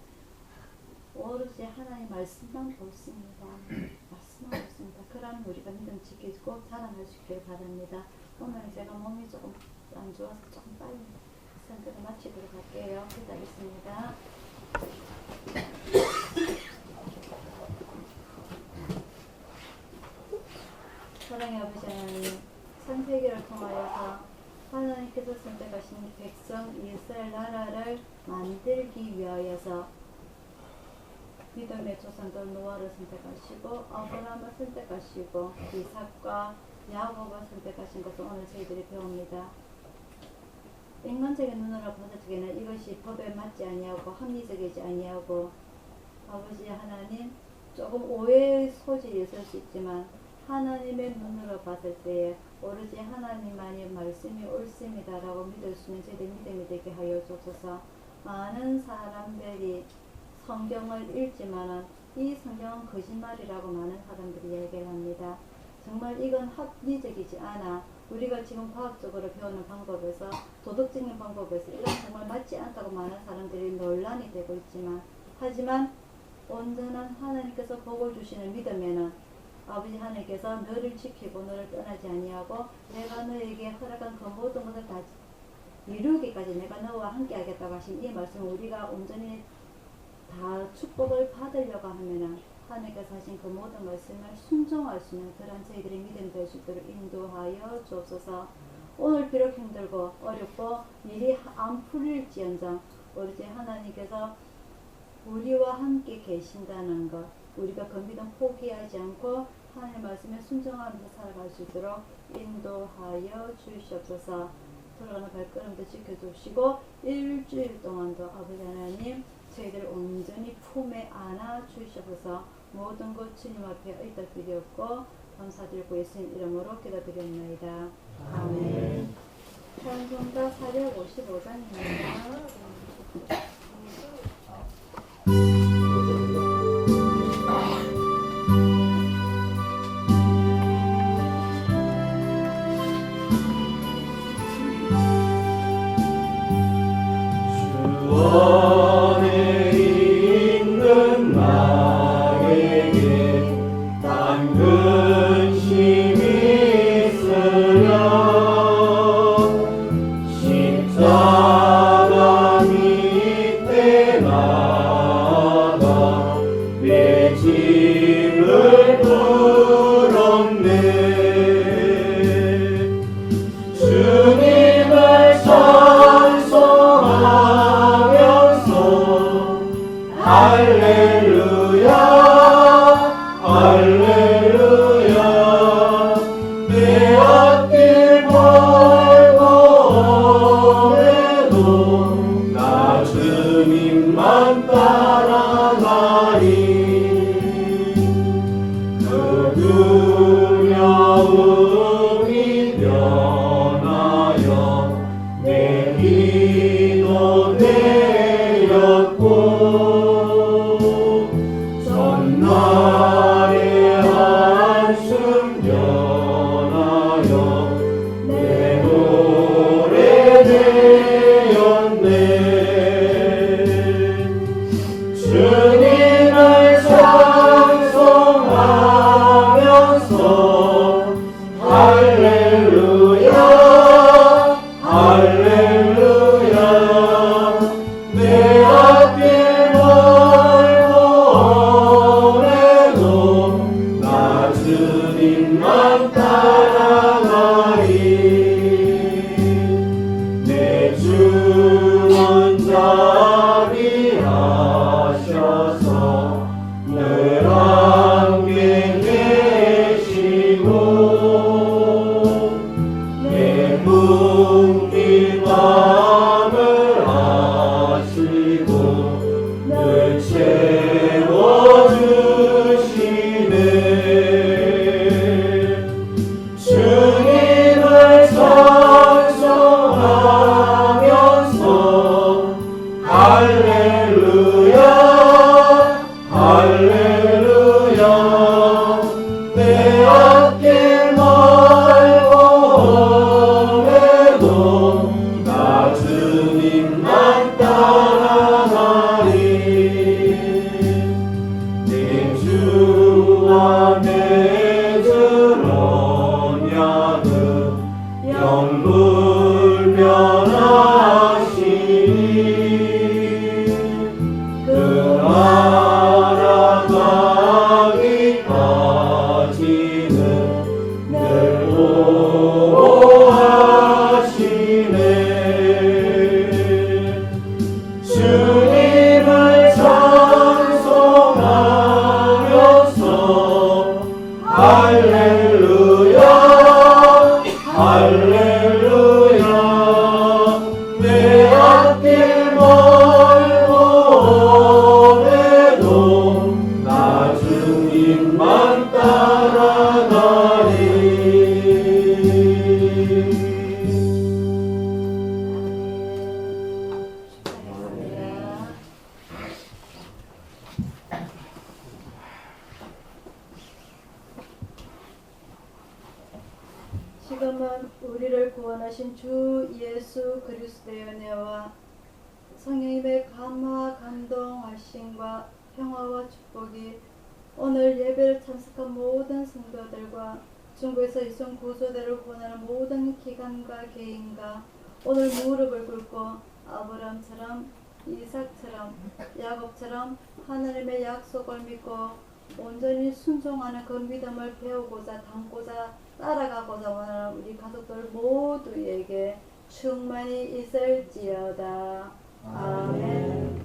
오로지 하나님 말씀만 옳습니다. 말씀만 옳습니다. 그러면 우리가 믿음 지키고 자라날 수 있기를 바랍니다. 오늘 제가 몸이 조금 안 좋아서 조금 빨리 선교를 마치도록 할게요. 기다리겠습니다. 사랑의 아버지 하나님, 창세기를 통하여서 하나님께서 선택하신 백성 이스라엘 나라를 만들기 위하여서 믿음의 조상들 노아를 선택하시고 아브라함을 선택하시고 이삭과 야곱을 선택하신 것을 오늘 저희들이 배웁니다. 인간적인 눈으로 봤을 적에는 이것이 법에 맞지 아니하고 합리적이지 아니하고 아버지 하나님 조금 오해의 소질이 있을 수 있지만 하나님의 눈으로 봤을 때에 오로지 하나님만이 말씀이 옳습니다 라고 믿을 수 있는 저희들 믿음이 되게 하여 주옵소서. 많은 사람들이 성경을 읽지만 이 성경은 거짓말이라고 많은 사람들이 얘기를 합니다. 정말 이건 합리적이지 않아. 우리가 지금 과학적으로 배우는 방법에서 도덕적인 방법에서 이건 정말 맞지 않다고 많은 사람들이 논란이 되고 있지만 하지만 온전한 하나님께서 복을 주시는 믿음에는 아버지 하나님께서 너를 지키고 너를 떠나지 아니하고 내가 너에게 허락한 그 모든 것을 다 이루기까지 내가 너와 함께 하겠다고 하신 이 말씀을 우리가 온전히 다 축복을 받으려고 하면은 하나님께서 하신 그 모든 말씀을 순종할 수 있는 그런 저희들의 믿음 될 수 있도록 인도하여 주옵소서. 오늘 비록 힘들고 어렵고 일이 안 풀릴지언정 오로지 하나님께서 우리와 함께 계신다는 것 우리가 그 믿음 포기하지 않고 하나님의 말씀에 순종하면서 살아갈 수 있도록 인도하여 주시옵소서. 돌아가는 발걸음도 지켜주시고 일주일 동안도 아버지 하나님 저희들 온전히 품에 안아 주시옵소서. 모든 것 주님 앞에 의다 드렸고 감사드리고 예수님 이름으로 기도드렸나이다. 아멘. 찬송가 455장입니다. 할렐루야 할렐루야 내 앞길 멀고 오래도 나 주님만 따라가리. 축하합니다. 지금은 우리를 구원하신 주 예수 그리스도의 은혜와 성령님의 감화 감동하심과 평화와 축복이 오늘 예배를 참석한 모든 성도들과 중국에서 이송 구조대를 후원하는 모든 기관과 개인과 오늘 무릎을 꿇고 아브람처럼 이삭처럼 야곱처럼 하나님의 약속을 믿고 온전히 순종하는 그 믿음을 배우고자 담고자 따라가고자 원하는 우리 가족들 모두에게 충만히 있을지어다. 아멘.